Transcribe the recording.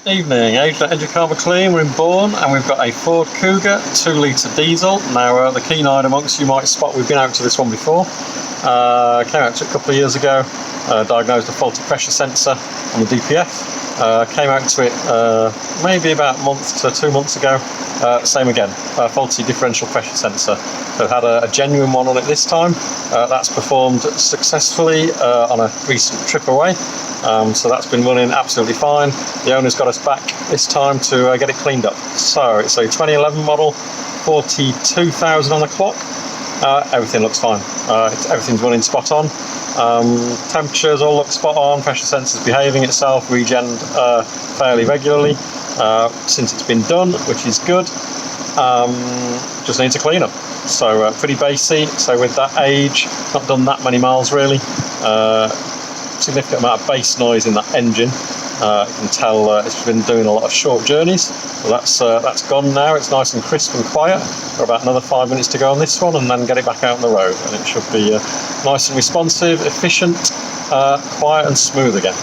Evening, engine carbon clean, we're in Bourne and we've got a Ford Kuga 2 litre diesel. Now the keen-eyed amongst you might spot we've been out to this one before. Came out to it a couple of years ago, diagnosed a faulty pressure sensor on the DPF. Came out to it maybe about a month to 2 months ago. Same again, faulty differential pressure sensor. So I've had a genuine one on it this time. That's performed successfully on a recent trip away. So that's been running absolutely fine. The owner's got us back this time to get it cleaned up. So it's a 2011 model, 42,000 on the clock. Everything looks fine. Everything's running spot on. Temperatures all look spot on. Pressure sensor's behaving itself, regen fairly regularly since it's been done, which is good. Just need to clean up. So pretty basic. So with that age, not done that many miles really. Significant amount of bass noise in that engine. You can tell it's been doing a lot of short journeys. Well, that's gone now. It's nice and crisp and quiet. Got about another 5 minutes to go on this one, and then get it back out on the road. And it should be nice and responsive, efficient, quiet and smooth again.